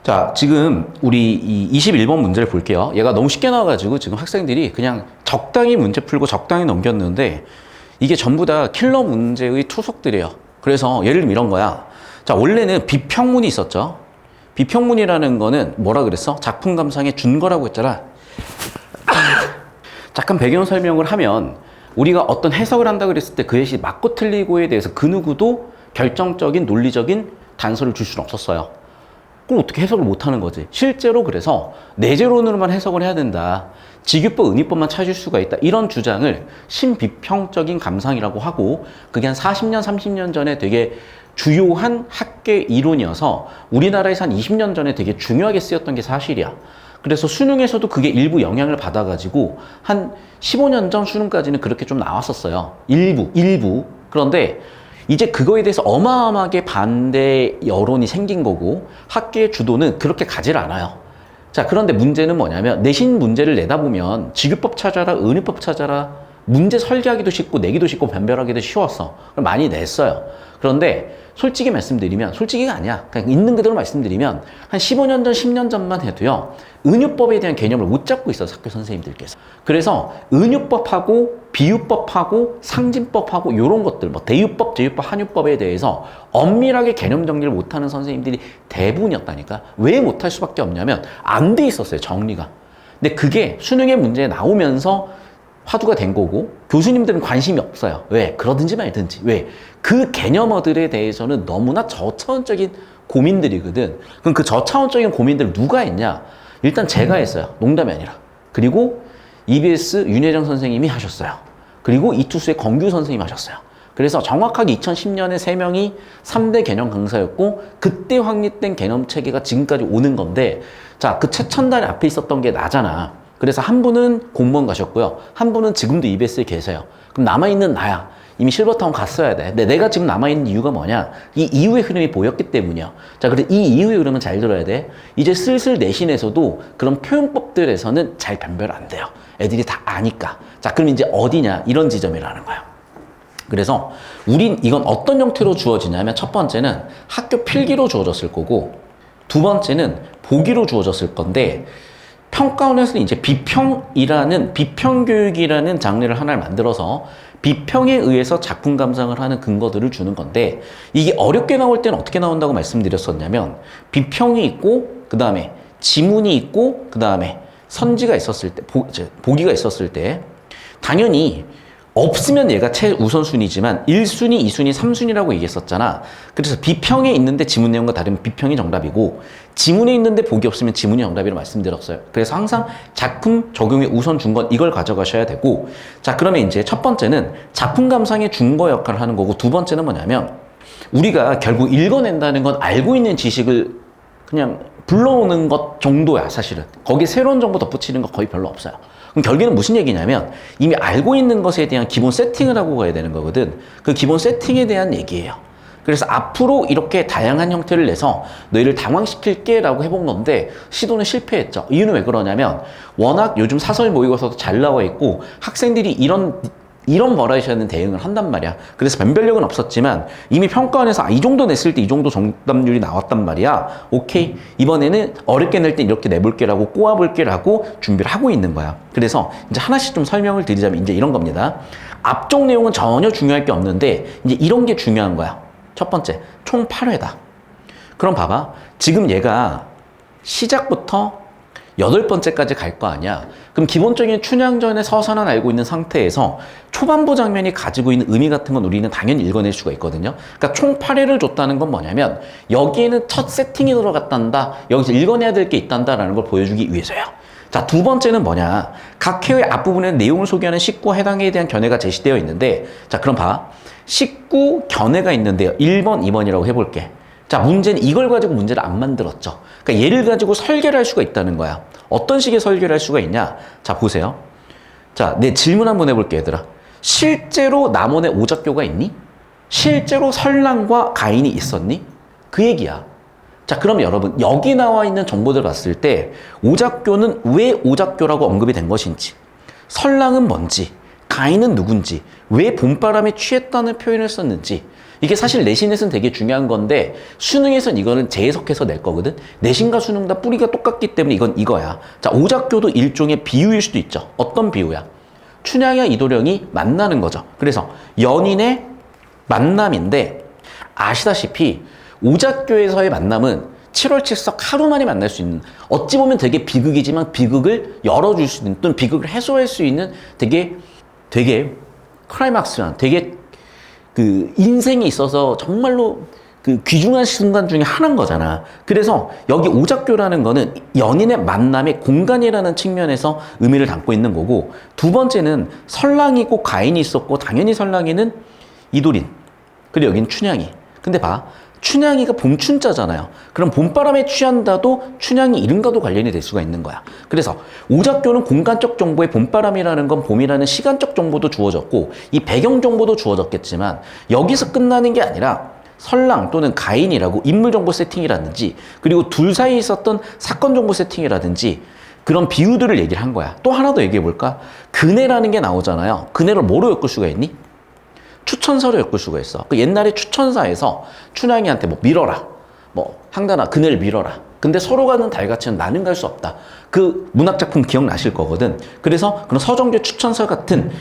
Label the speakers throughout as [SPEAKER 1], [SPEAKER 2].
[SPEAKER 1] 자, 지금 우리 이 21번 문제를 볼게요. 얘가 너무 쉽게 나와가지고 지금 학생들이 그냥 적당히 문제 풀고 적당히 넘겼는데 이게 전부 다 킬러 문제의 투석들이에요. 그래서 예를 들면 이런 거야. 자, 원래는 비평문이 있었죠. 비평문이라는 거는 뭐라 그랬어? 작품 감상의 준거라고 했잖아. 잠깐 배경 설명을 하면 우리가 어떤 해석을 한다 그랬을 때 그것이 맞고 틀리고에 대해서 그 누구도 결정적인 논리적인 단서를 줄 수는 없었어요. 그럼 어떻게 해석을 못하는 거지? 실제로 그래서 내재론으로만 해석을 해야 된다. 직유법, 은유법만 찾을 수가 있다. 이런 주장을 신비평적인 감상이라고 하고 그게 한 40년, 30년 전에 되게 주요한 학계 이론이어서 우리나라에서 한 20년 전에 되게 중요하게 쓰였던 게 사실이야. 그래서 수능에서도 그게 일부 영향을 받아가지고 한 15년 전 수능까지는 그렇게 좀 나왔었어요. 일부. 그런데 이제 그거에 대해서 어마어마하게 반대 여론이 생긴 거고 학계의 주도는 그렇게 가질 않아요. 자, 그런데 문제는 뭐냐면 내신 문제를 내다보면 직유법 찾아라, 은유법 찾아라, 문제 설계하기도 쉽고 내기도 쉽고 변별하기도 쉬웠어. 많이 냈어요. 그런데 솔직히 말씀드리면, 솔직히가 아니야. 그냥 있는 그대로 말씀드리면 한 15년 전, 10년 전만 해도요. 은유법에 대한 개념을 못 잡고 있어요. 학교 선생님들께서. 그래서 은유법하고 비유법하고 상징법하고 이런 것들, 뭐 대유법, 제유법, 한유법에 대해서 엄밀하게 개념 정리를 못하는 선생님들이 대부분이었다니까. 왜 못할 수밖에 없냐면 안 돼 있었어요. 정리가. 근데 그게 수능의 문제에 나오면서 화두가 된 거고 교수님들은 관심이 없어요. 왜? 그러든지 말든지. 왜? 그 개념어들에 대해서는 너무나 저차원적인 고민들이거든. 그럼 그 저차원적인 고민들을 누가 했냐? 일단 제가 했어요. 농담이 아니라. 그리고 EBS 윤혜정 선생님이 하셨어요. 그리고 이투수의 권규 선생님이 하셨어요. 그래서 정확하게 2010년에 3명이 3대 개념 강사였고 그때 확립된 개념 체계가 지금까지 오는 건데 자, 그 최첨단 앞에 있었던 게 나잖아. 그래서 한 분은 공무원 가셨고요. 한 분은 지금도 EBS에 계세요. 그럼 남아있는 나야. 이미 실버타운 갔어야 돼. 근데 내가 지금 남아있는 이유가 뭐냐? 이 이후의 흐름이 보였기 때문이야. 자, 그래서 이 이후의 흐름은 잘 들어야 돼. 이제 슬슬 내신에서도 그런 표현법들에서는 잘 변별 안 돼요. 애들이 다 아니까. 자, 그럼 이제 어디냐? 이런 지점이라는 거야. 그래서 우린 이건 어떤 형태로 주어지냐면 첫 번째는 학교 필기로 주어졌을 거고 두 번째는 보기로 주어졌을 건데 평가원에서는 이제 비평교육이라는 장르를 하나를 만들어서 비평에 의해서 작품 감상을 하는 근거들을 주는 건데 이게 어렵게 나올 때는 어떻게 나온다고 말씀드렸었냐면 비평이 있고 그 다음에 지문이 있고 그 다음에 선지가 있었을 때 보기가 있었을 때 당연히 없으면 얘가 최우선순위지만 1순위, 2순위, 3순위라고 얘기했었잖아. 그래서 비평에 있는데 지문 내용과 다르면 비평이 정답이고 지문에 있는데 보기 없으면 지문이 정답이라고 말씀드렸어요. 그래서 항상 작품 적용에 우선 준 건 이걸 가져가셔야 되고 자, 그러면 이제 첫 번째는 작품 감상의 준거 역할을 하는 거고 두 번째는 뭐냐면 우리가 결국 읽어낸다는 건 알고 있는 지식을 그냥 불러오는 것 정도야, 사실은. 거기에 새로운 정보 덧붙이는 거 거의 별로 없어요. 그럼 결국에는 무슨 얘기냐면 이미 알고 있는 것에 대한 기본 세팅을 하고 가야 되는 거거든. 그 기본 세팅에 대한 얘기예요. 그래서 앞으로 이렇게 다양한 형태를 내서 너희를 당황시킬게 라고 해본 건데 시도는 실패했죠. 이유는 왜 그러냐면 워낙 요즘 사설 모의고사도 잘 나와 있고 학생들이 이런 버라이어티는 대응을 한단 말이야. 그래서 변별력은 없었지만 이미 평가원에서 이 정도 냈을 때 이 정도 정답률이 나왔단 말이야. 오케이. 이번에는 어렵게 낼 땐 이렇게 내볼게라고 꼬아볼게라고 준비를 하고 있는 거야. 그래서 이제 하나씩 좀 설명을 드리자면 이제 이런 겁니다. 앞쪽 내용은 전혀 중요할 게 없는데 이제 이런 게 중요한 거야. 첫 번째, 총 8회다. 그럼 봐봐. 지금 얘가 시작부터 8번째까지 갈 거 아니야. 그럼 기본적인 춘향전의 서사는 알고 있는 상태에서 초반부 장면이 가지고 있는 의미 같은 건 우리는 당연히 읽어낼 수가 있거든요. 그러니까 총 8회를 줬다는 건 뭐냐면 여기에는 첫 세팅이 들어갔단다. 여기서 읽어내야 될 게 있단다라는 걸 보여주기 위해서야. 자, 두 번째는 뭐냐. 각 회의 앞부분에 내용을 소개하는 식구와 해당에 대한 견해가 제시되어 있는데 자, 그럼 봐. 식구 견해가 있는데요. 1번, 2번이라고 해볼게. 자, 문제는 이걸 가지고 문제를 안 만들었죠. 그러니까 얘를 가지고 설계를 할 수가 있다는 거야. 어떤 식의 설계를 할 수가 있냐? 자, 보세요. 자, 내 질문 한번 해볼게, 얘들아. 실제로 남원에 오작교가 있니? 실제로 설랑과 가인이 있었니? 그 얘기야. 자, 그럼 여러분, 여기 나와 있는 정보들 봤을 때 오작교는 왜 오작교라고 언급이 된 것인지, 설랑은 뭔지, 가인은 누군지, 왜 봄바람에 취했다는 표현을 썼는지 이게 사실 내신에서는 되게 중요한 건데 수능에서는 이거는 재해석해서 낼 거거든. 내신과 수능 다 뿌리가 똑같기 때문에 이건 이거야. 자, 오작교도 일종의 비유일 수도 있죠. 어떤 비유야? 춘향이와 이도령이 만나는 거죠. 그래서 연인의 만남인데 아시다시피 오작교에서의 만남은 7월 7석 하루 만에 만날 수 있는, 어찌 보면 되게 비극이지만 비극을 열어줄 수 있는 또는 비극을 해소할 수 있는 되게 클라이막스한, 되게 그 인생에 있어서 정말로 그 귀중한 순간 중에 하나인 거잖아. 그래서 여기 오작교라는 거는 연인의 만남의 공간이라는 측면에서 의미를 담고 있는 거고, 두 번째는 설랑이고 가인이 있었고 당연히 설랑이는 이도린, 그리고 여긴 춘향이. 근데 봐, 춘향이가 봄춘자잖아요. 그럼 봄바람에 취한다도 춘향이 이름과도 관련이 될 수가 있는 거야. 그래서 오작교는 공간적 정보에 봄바람이라는 건 봄이라는 시간적 정보도 주어졌고 이 배경 정보도 주어졌겠지만 여기서 끝나는 게 아니라 설랑 또는 가인이라고 인물 정보 세팅이라든지 그리고 둘 사이에 있었던 사건 정보 세팅이라든지 그런 비유들을 얘기를 한 거야. 또 하나 더 얘기해 볼까? 그네라는 게 나오잖아요. 그네를 뭐로 엮을 수가 있니? 추천서를 엮을 수가 있어. 그 옛날에 추천사에서 춘향이한테 뭐 밀어라, 뭐 항단아 그네를 밀어라. 근데 서로 가는 달같이는 나는 갈 수 없다. 그 문학작품 기억나실 거거든. 그래서 그런 서정교 추천서 같은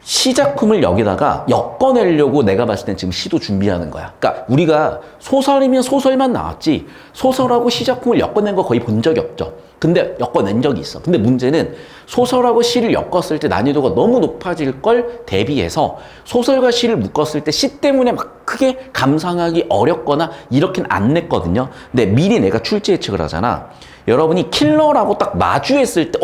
[SPEAKER 1] 시작품을 여기다가 엮어내려고 내가 봤을 땐 지금 시도 준비하는 거야. 그러니까 우리가 소설이면 소설만 나왔지 소설하고 시작품을 엮어낸 거 거의 본 적이 없죠. 근데 엮어낸 적이 있어. 근데 문제는 소설하고 시를 엮었을 때 난이도가 너무 높아질 걸 대비해서 소설과 시를 묶었을 때 시 때문에 막 크게 감상하기 어렵거나 이렇게는 안 냈거든요. 근데 미리 내가 출제 예측을 하잖아. 여러분이 킬러라고 딱 마주했을 때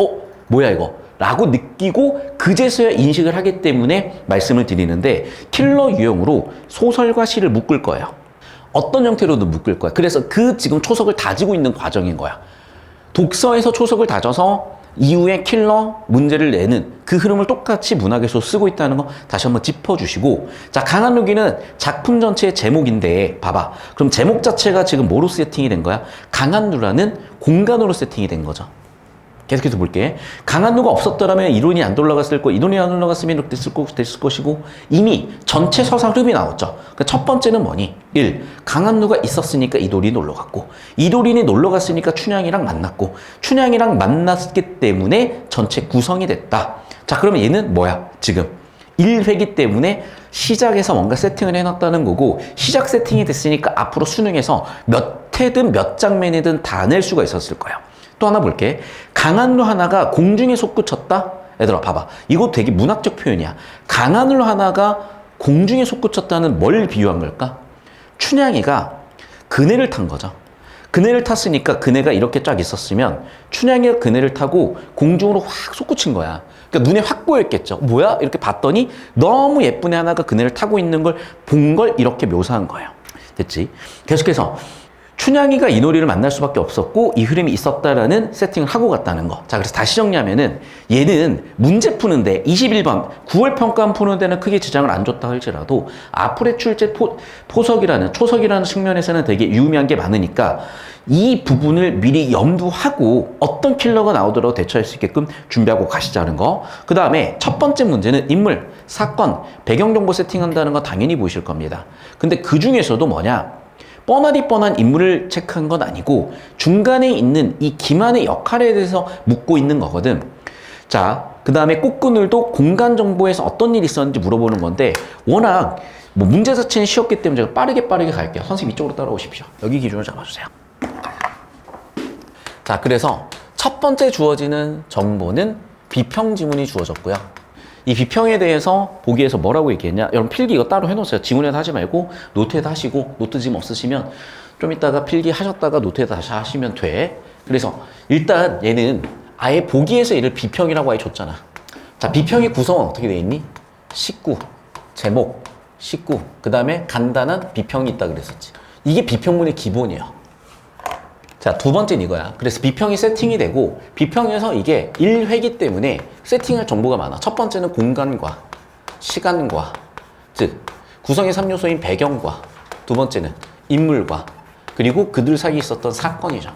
[SPEAKER 1] 뭐야 이거? 라고 느끼고 그제서야 인식을 하기 때문에 말씀을 드리는데 킬러 유형으로 소설과 시를 묶을 거예요. 어떤 형태로든 묶을 거야. 그래서 그 지금 초석을 다지고 있는 과정인 거야. 독서에서 초석을 다져서 이후에 킬러 문제를 내는 그 흐름을 똑같이 문학에서 쓰고 있다는 거 다시 한번 짚어주시고, 자, 강한루기는 작품 전체의 제목인데 봐봐. 그럼 제목 자체가 지금 뭐로 세팅이 된 거야? 강한루라는 공간으로 세팅이 된 거죠. 계속해서 볼게. 강한루가 없었더라면 이론이 안 돌아갔을 거, 이론이 안 올라갔으면 이렇게 됐을 것이고, 이미 전체 서사 흐름이 나왔죠. 그러니까 첫 번째는 뭐니? 1. 강한루가 있었으니까 이도린이 놀러 갔고, 이도린이 놀러 갔으니까 춘향이랑 만났고, 춘향이랑 만났기 때문에 전체 구성이 됐다. 자, 그러면 얘는 뭐야? 지금 1회기 때문에 시작에서 뭔가 세팅을 해놨다는 거고, 시작 세팅이 됐으니까 앞으로 수능에서 몇 회든 몇 장면이든 다 낼 수가 있었을 거야. 또 하나 볼게. 강한루 하나가 공중에 솟구쳤다? 얘들아 봐봐. 이거 되게 문학적 표현이야. 강한루 하나가 공중에 솟구쳤다는 뭘 비유한 걸까? 춘향이가 그네를 탄 거죠. 그네를 탔으니까 그네가 이렇게 쫙 있었으면 춘향이가 그네를 타고 공중으로 확 솟구친 거야. 그러니까 눈에 확 보였겠죠. 뭐야? 이렇게 봤더니 너무 예쁜 애 하나가 그네를 타고 있는 걸 본 걸 이렇게 묘사한 거예요. 됐지? 계속해서 춘향이가 이노리를 만날 수밖에 없었고 이 흐름이 있었다라는 세팅을 하고 갔다는 거. 자, 그래서 다시 정리하면은 얘는 문제 푸는데 21번 9월 평가 푸는 데는 크게 지장을 안 줬다 할지라도 앞으로의 출제 포석이라는 초석이라는 측면에서는 되게 유의미한 게 많으니까 이 부분을 미리 염두하고 어떤 킬러가 나오더라도 대처할 수 있게끔 준비하고 가시자는 거. 그 다음에 첫 번째 문제는 인물, 사건, 배경정보 세팅한다는 거 당연히 보이실 겁니다. 근데 그 중에서도 뭐냐? 뻔하디 뻔한 인물을 체크한 건 아니고 중간에 있는 이 김한의 역할에 대해서 묻고 있는 거거든. 자, 그 다음에 꽃그늘도 공간 정보에서 어떤 일이 있었는지 물어보는 건데 워낙 뭐 문제 자체는 쉬웠기 때문에 제가 빠르게 갈게요. 선생님 이쪽으로 따라오십시오. 여기 기준을 잡아주세요. 자, 그래서 첫 번째 주어지는 정보는 비평 지문이 주어졌고요. 이 비평에 대해서 보기에서 뭐라고 얘기했냐? 여러분 필기 이거 따로 해놓으세요. 지문에다 하지 말고 노트에다 하시고, 노트 지금 없으시면 좀 이따가 필기 하셨다가 노트에다 다시 하시면 돼. 그래서 일단 얘는 아예 보기에서 얘를 비평이라고 아예 줬잖아. 자, 비평의 구성은 어떻게 돼 있니? 식구, 제목, 식구, 그 다음에 간단한 비평이 있다 그랬었지. 이게 비평문의 기본이에요. 자, 두 번째는 이거야. 그래서 비평이 세팅이 되고 비평에서 이게 1회기 때문에 세팅할 정보가 많아. 첫 번째는 공간과 시간과, 즉 구성의 3요소인 배경과, 두 번째는 인물과, 그리고 그들 사이에 있었던 사건이죠.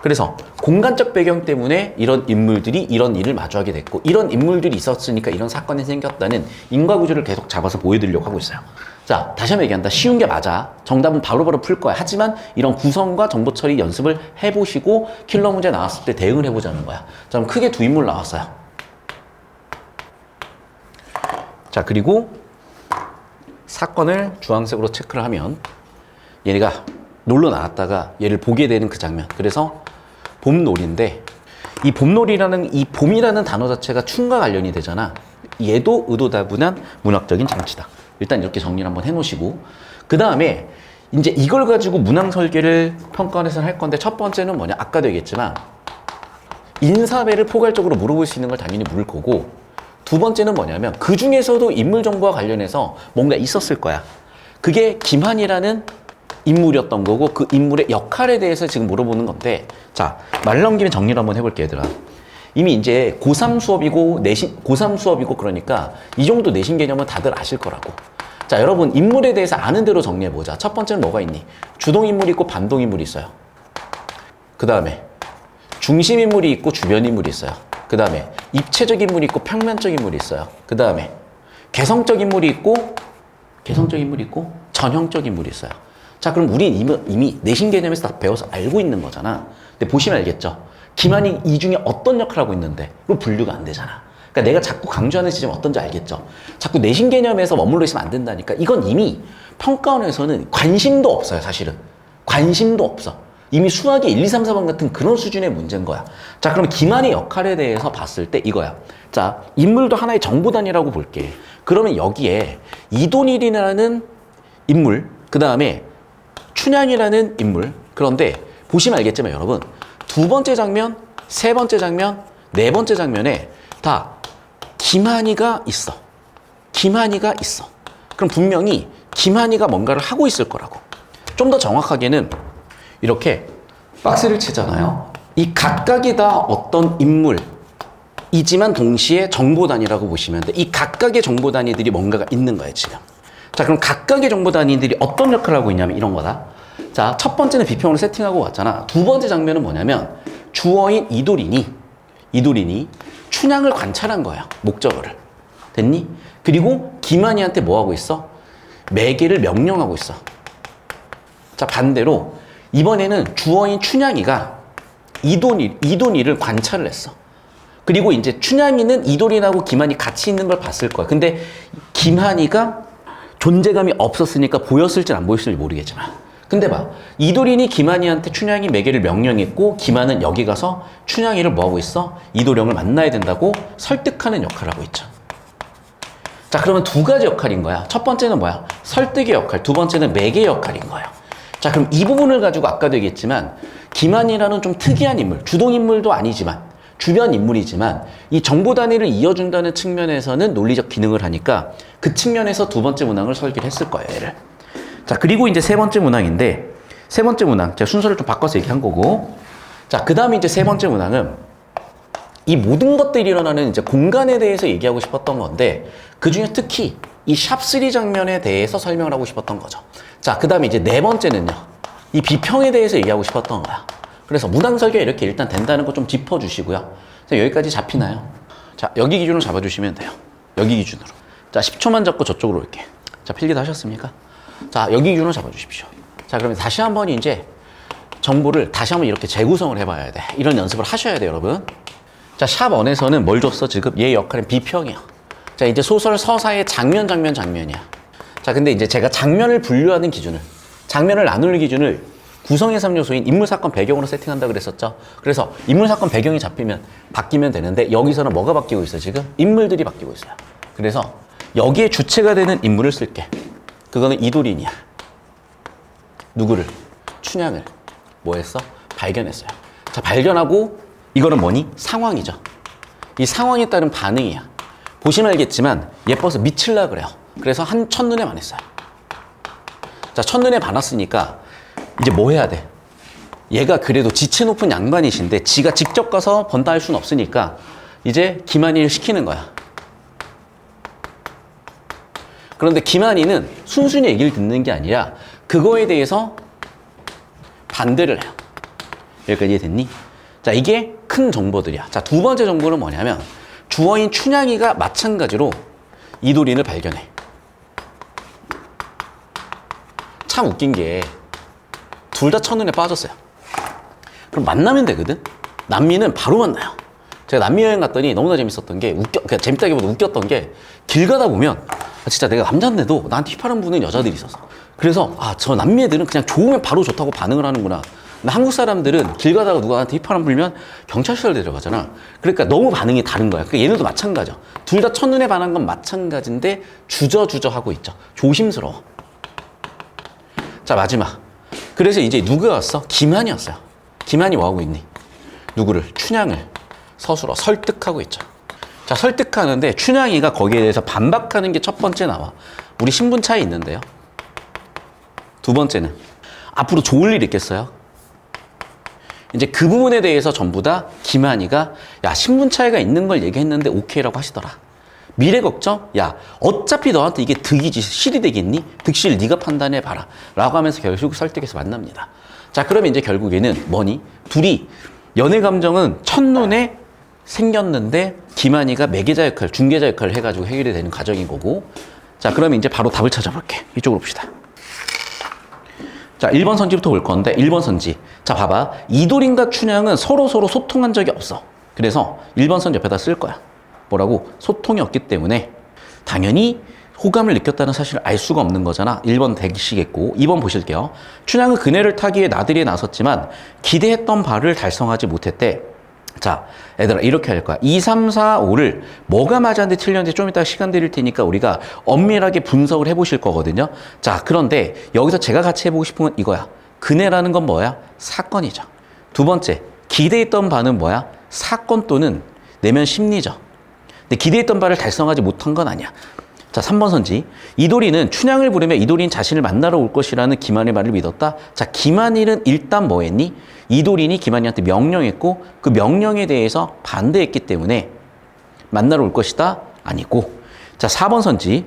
[SPEAKER 1] 그래서 공간적 배경 때문에 이런 인물들이 이런 일을 마주하게 됐고 이런 인물들이 있었으니까 이런 사건이 생겼다는 인과구조를 계속 잡아서 보여드리려고 하고 있어요. 자, 다시 한번 얘기한다. 쉬운 게 맞아. 정답은 바로바로 풀 거야. 하지만 이런 구성과 정보 처리 연습을 해보시고 킬러 문제 나왔을 때 대응을 해보자는 거야. 자, 그럼 크게 두 인물 나왔어요. 자, 그리고 사건을 주황색으로 체크를 하면 얘네가 놀러 나왔다가 얘를 보게 되는 그 장면. 그래서 봄놀이인데 이 봄놀이라는 이 봄이라는 단어 자체가 춤과 관련이 되잖아. 얘도 의도다분한 문학적인 장치다. 일단 이렇게 정리를 한번 해놓으시고 그 다음에 이제 이걸 가지고 문항 설계를 평가원에서는 할 건데 첫 번째는 뭐냐? 아까도 얘기했지만 인사배를 포괄적으로 물어볼 수 있는 걸 당연히 물을 거고 두 번째는 뭐냐면 그 중에서도 인물 정보와 관련해서 뭔가 있었을 거야. 그게 김한이라는 인물이었던 거고 그 인물의 역할에 대해서 지금 물어보는 건데 자, 말 나온 김에 정리를 한번 해볼게 얘들아. 이미 이제 고3 수업이고 고3 수업이고 그러니까 이 정도 내신 개념은 다들 아실 거라고. 자, 여러분 인물에 대해서 아는 대로 정리해보자. 첫 번째는 뭐가 있니? 주동인물이 있고 반동인물이 있어요. 그 다음에 중심인물이 있고 주변인물이 있어요. 그 다음에 입체적 인물이 있고 평면적 인물이 있어요. 그 다음에 개성적 인물이 있고 전형적 인물이 있어요. 자, 그럼 우린 이미 내신 개념에서 다 배워서 알고 있는 거잖아. 근데 보시면 알겠죠? 김한이 이 중에 어떤 역할을 하고 있는데 그럼 분류가 안 되잖아. 그러니까 내가 자꾸 강조하는 지점이 어떤지 알겠죠? 자꾸 내신 개념에서 머물러 있으면 안 된다니까. 이건 이미 평가원에서는 관심도 없어요, 사실은. 관심도 없어. 이미 수학의 1, 2, 3, 4번 같은 그런 수준의 문제인 거야. 자, 그럼 김한의 역할에 대해서 봤을 때 이거야. 자, 인물도 하나의 정보단이라고 볼게. 그러면 여기에 이돈일이라는 인물, 그 다음에 춘향이라는 인물. 그런데 보시면 알겠지만 여러분, 두 번째 장면, 세 번째 장면, 네 번째 장면에 다 김한이가 있어. 김한이가 있어. 그럼 분명히 김한이가 뭔가를 하고 있을 거라고. 좀 더 정확하게는 이렇게 박스를 치잖아요. 이 각각이 다 어떤 인물이지만 동시에 정보단위라고 보시면 돼. 이 각각의 정보단위들이 뭔가가 있는 거예요, 지금. 자, 그럼 각각의 정보단위들이 어떤 역할을 하고 있냐면 이런 거다. 자, 첫 번째는 비평으로 세팅하고 왔잖아. 두 번째 장면은 뭐냐면 주어인 이도린이 춘향을 관찰한 거야. 목적어를. 됐니? 그리고 김한이한테 뭐 하고 있어? 매개를 명령하고 있어. 자, 반대로 이번에는 주어인 춘향이가 이돈이를 관찰을 했어. 그리고 이제 춘향이는 이도린하고 김한이 같이 있는 걸 봤을 거야. 근데 김한이가 존재감이 없었으니까 보였을지 안 보였을지 모르겠지만 근데 봐, 이도린이 김한이한테 춘향이 매개를 명령했고 김한은 여기 가서 춘향이를 뭐하고 있어? 이도령을 만나야 된다고 설득하는 역할을 하고 있죠. 자, 그러면 두 가지 역할인 거야. 첫 번째는 뭐야? 설득의 역할. 두 번째는 매개의 역할인 거야. 자, 그럼 이 부분을 가지고 아까도 얘기했지만 김한이라는 좀 특이한 인물, 주동인물도 아니지만 주변 인물이지만 이 정보 단위를 이어준다는 측면에서는 논리적 기능을 하니까 그 측면에서 두 번째 문항을 설계를 했을 거예요, 얘를. 자, 그리고 이제 세 번째 문항인데 세 번째 문항, 제가 순서를 좀 바꿔서 얘기한 거고 자, 그 다음에 이제 세 번째 문항은 이 모든 것들이 일어나는 이제 공간에 대해서 얘기하고 싶었던 건데 그 중에 특히 이 샵3 장면에 대해서 설명을 하고 싶었던 거죠. 자, 그 다음에 이제 네 번째는요. 이 비평에 대해서 얘기하고 싶었던 거야. 그래서 문항 설계가 이렇게 일단 된다는 거 좀 짚어주시고요. 여기까지 잡히나요? 자, 여기 기준으로 잡아주시면 돼요. 여기 기준으로. 자, 10초만 잡고 저쪽으로 올게. 자, 필기 다 하셨습니까? 자, 여기 기준으로 잡아주십시오. 자, 그러면 다시 한번 이제 정보를 다시 한번 이렇게 재구성을 해봐야 돼. 이런 연습을 하셔야 돼요, 여러분. 자, 샵1에서는 뭘 줬어? 지금 얘의 역할은 비평이야. 자, 이제 소설 서사의 장면이야. 자, 근데 이제 제가 장면을 분류하는 기준을, 장면을 나눌 기준을 구성의 3요소인 인물, 사건, 배경으로 세팅한다고 그랬었죠. 그래서 인물, 사건, 배경이 바뀌면 되는데 여기서는 뭐가 바뀌고 있어, 지금? 인물들이 바뀌고 있어요. 그래서 여기에 주체가 되는 인물을 쓸게. 그거는 이도린이야. 누구를? 춘향을. 뭐 했어? 발견했어요. 자, 발견하고 이거는 뭐니? 상황이죠. 이 상황에 따른 반응이야. 보시면 알겠지만 예뻐서 미칠라 그래요. 그래서 첫눈에 반했어요. 자, 첫눈에 반했으니까 이제 뭐 해야 돼? 얘가 그래도 지체 높은 양반이신데 지가 직접 가서 번다 할 수는 없으니까 이제 김한이를 시키는 거야. 그런데 김한이는 순순히 얘기를 듣는 게 아니라 그거에 대해서 반대를 해요. 여기까지 이해됐니? 자, 이게 큰 정보들이야. 자, 두 번째 정보는 뭐냐면 주어인 춘향이가 마찬가지로 이도린을 발견해. 참 웃긴 게 둘 다 첫눈에 빠졌어요. 그럼 만나면 되거든? 남미는 바로 만나요. 제가 남미 여행 갔더니 너무나 재밌었던 게 그러니까 재밌다기보다 웃겼던 게 길 가다 보면 진짜 내가 남자인데도 나한테 힙하는 분은 여자들이 있었어. 그래서 저 남미 애들은 그냥 좋으면 바로 좋다고 반응을 하는구나. 근데 한국 사람들은 길 가다가 누가 나한테 힙하는 불면 경찰서를 데려가잖아. 그러니까 너무 반응이 다른 거야. 그러니까 얘네도 마찬가지야. 둘 다 첫눈에 반한 건 마찬가지인데 주저주저 하고 있죠. 조심스러워. 자, 마지막. 그래서 이제 누가 왔어? 김한이었어요. 김한이 뭐 하고 있니? 누구를? 춘향을 서술어 설득하고 있죠. 자, 설득하는데 춘향이가 거기에 대해서 반박하는 게 첫 번째 나와. 우리 신분 차이 있는데요. 두 번째는 앞으로 좋을 일 있겠어요? 이제 그 부분에 대해서 전부 다 김한이가 야, 신분 차이가 있는 걸 얘기했는데 오케이라고 하시더라. 미래 걱정? 야, 어차피 너한테 이게 득이지 실이 되겠니? 득실 네가 판단해봐라 라고 하면서 결국 설득해서 만납니다. 자, 그러면 이제 결국에는 뭐니? 둘이 연애 감정은 첫눈에 생겼는데 김한이가 매개자 역할, 중개자 역할을 해가지고 해결이 되는 과정인 거고. 자, 그러면 이제 바로 답을 찾아볼게. 이쪽으로 봅시다. 자, 1번 선지부터 볼 건데 1번 선지. 자, 봐봐. 이도린과 춘향은 서로 소통한 적이 없어. 그래서 1번 선지 옆에다 쓸 거야. 뭐라고? 소통이 없기 때문에 당연히 호감을 느꼈다는 사실을 알 수가 없는 거잖아. 1번 대시겠고 2번 보실게요. 춘향은 그네를 타기 위해 나들이에 나섰지만 기대했던 바를 달성하지 못했대. 자, 얘들아 이렇게 할 거야. 2, 3, 4, 5를 뭐가 맞았는지 틀렸는지 좀 이따 시간 드릴 테니까 우리가 엄밀하게 분석을 해보실 거거든요. 자, 그런데 여기서 제가 같이 해보고 싶은 건 이거야. 그네라는 건 뭐야? 사건이죠. 두 번째, 기대했던 바는 뭐야? 사건 또는 내면 심리죠. 근데 기대했던 바를 달성하지 못한 건 아니야. 자, 3번 선지. 이도리는 춘향을 부르며 이도리는 자신을 만나러 올 것이라는 김한의 말을 믿었다. 자, 김한이는 일단 뭐 했니? 이도린이 김한이한테 명령했고 그 명령에 대해서 반대했기 때문에 만나러 올 것이다? 아니고. 자, 4번 선지.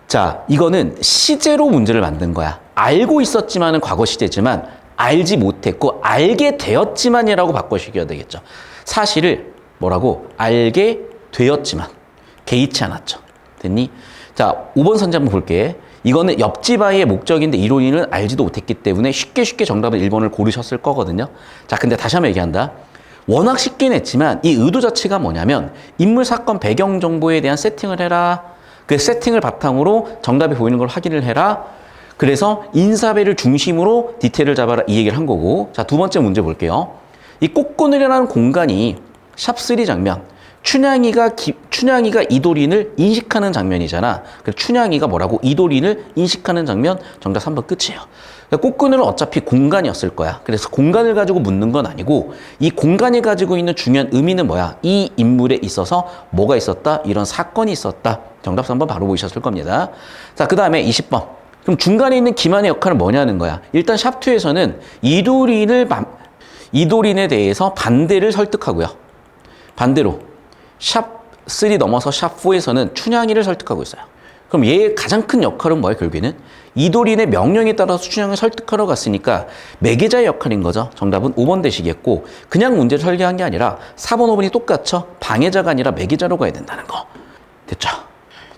[SPEAKER 1] 자, 이거는 시제로 문제를 만든 거야. 알고 있었지만은 과거 시제지만 알지 못했고 알게 되었지만이라고 바꿔주셔야 되겠죠. 사실을 뭐라고? 알게 되었지만 개의치 않았죠. 됐니? 자, 5번 선지 한번 볼게. 이거는 옆집 아이의 목적인데 이론인은 알지도 못했기 때문에 쉽게 정답은 1번을 고르셨을 거거든요. 자, 근데 다시 한번 얘기한다. 워낙 쉽긴 했지만 이 의도 자체가 뭐냐면 인물, 사건, 배경 정보에 대한 세팅을 해라. 그 세팅을 바탕으로 정답이 보이는 걸 확인을 해라. 그래서 인사배를 중심으로 디테일을 잡아라 이 얘기를 한 거고. 자, 두 번째 문제 볼게요. 이 꽃그늘이라는 공간이 샵3 장면. 춘향이가 이도린을 인식하는 장면이잖아. 그래서 춘향이가 뭐라고? 이도린을 인식하는 장면. 정답 3번 끝이에요. 그러니까 꽃그늘은 어차피 공간이었을 거야. 그래서 공간을 가지고 묻는 건 아니고 이 공간이 가지고 있는 중요한 의미는 뭐야? 이 인물에 있어서 뭐가 있었다? 이런 사건이 있었다. 정답 3번 바로 보이셨을 겁니다. 자, 그 다음에 20번. 그럼 중간에 있는 김한의 역할은 뭐냐는 거야. 일단 샵2에서는 이도린에 대해서 반대를 설득하고요. 반대로 샵3 넘어서 샵4에서는 춘향이를 설득하고 있어요. 그럼 얘의 가장 큰 역할은 뭐예요, 결국에는? 이도린의 명령에 따라서 춘향을 설득하러 갔으니까 매개자의 역할인 거죠. 정답은 5번 되시겠고, 그냥 문제를 설계한 게 아니라 4번, 5번이 똑같죠? 방해자가 아니라 매개자로 가야 된다는 거. 됐죠?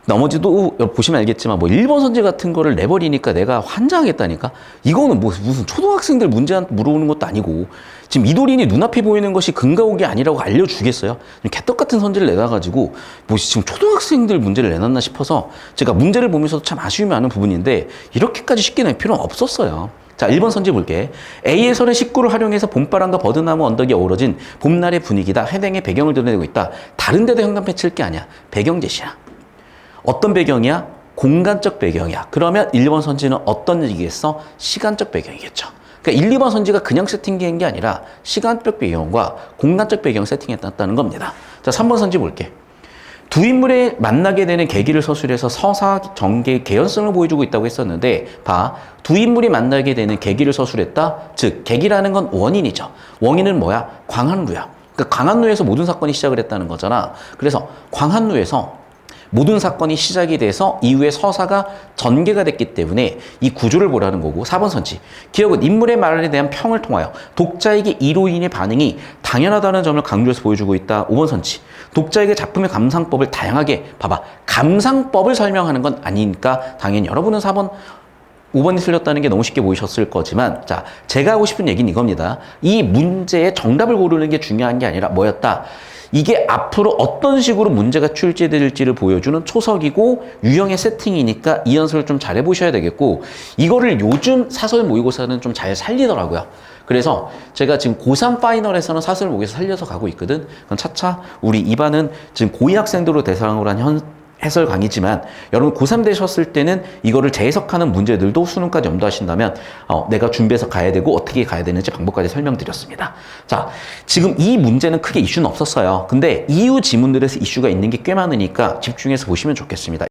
[SPEAKER 1] 나머지도 보시면 알겠지만 뭐 1번 선지 같은 거를 내버리니까 내가 환장하겠다니까. 이거는 뭐 무슨 초등학생들 문제한테 물어보는 것도 아니고 지금 이도린이 눈앞에 보이는 것이 금가옥이 아니라고 알려주겠어요? 개떡 같은 선지를 내놔가지고 뭐 지금 초등학생들 문제를 내놨나 싶어서 제가 문제를 보면서도 참 아쉬움이 많은 부분인데 이렇게까지 쉽게 낼 필요는 없었어요. 자, 1번 선지 볼게. A에서는 식구를 활용해서 봄바람과 버드나무 언덕이 어우러진 봄날의 분위기다. 해당의 배경을 드러내고 있다. 다른 데도 현관패 칠 게 아니야. 배경 제시야. 어떤 배경이야? 공간적 배경이야. 그러면 1번 선지는 어떤 얘기겠어? 시간적 배경이겠죠. 그러니까 1, 2번 선지가 그냥 세팅된 게 아니라 시간적 배경과 공간적 배경을 세팅했다는 겁니다. 자, 3번 선지 볼게. 두 인물이 만나게 되는 계기를 서술해서 서사, 전개, 개연성을 보여주고 있다고 했었는데 봐. 두 인물이 만나게 되는 계기를 서술했다. 즉, 계기라는 건 원인이죠. 원인은 뭐야? 광한루야. 그러니까 광한루에서 모든 사건이 시작을 했다는 거잖아. 그래서 광한루에서 모든 사건이 시작이 돼서 이후에 서사가 전개가 됐기 때문에 이 구조를 보라는 거고. 4번 선지. 기억은 인물의 말에 대한 평을 통하여 독자에게 이로인의 반응이 당연하다는 점을 강조해서 보여주고 있다. 5번 선지. 독자에게 작품의 감상법을 다양하게 봐봐. 감상법을 설명하는 건 아니니까 당연히 여러분은 4번 5번이 틀렸다는 게 너무 쉽게 보이셨을 거지만, 자, 제가 하고 싶은 얘기는 이겁니다. 이 문제의 정답을 고르는 게 중요한 게 아니라 뭐였다? 이게 앞으로 어떤 식으로 문제가 출제될지를 보여주는 초석이고 유형의 세팅이니까 이 연습을 좀 잘 해보셔야 되겠고, 이거를 요즘 사설 모의고사는 좀 잘 살리더라고요. 그래서 제가 지금 고3 파이널에서는 사설 모의고사 살려서 가고 있거든. 그럼 차차 우리 이반은 지금 고2 학생들을 대상으로 한 해설 강의지만, 여러분 고3 되셨을 때는 이거를 재해석하는 문제들도 수능까지 염두하신다면 내가 준비해서 가야 되고 어떻게 가야 되는지 방법까지 설명드렸습니다. 자, 지금 이 문제는 크게 이슈는 없었어요. 근데 이후 지문들에서 이슈가 있는 게 꽤 많으니까 집중해서 보시면 좋겠습니다.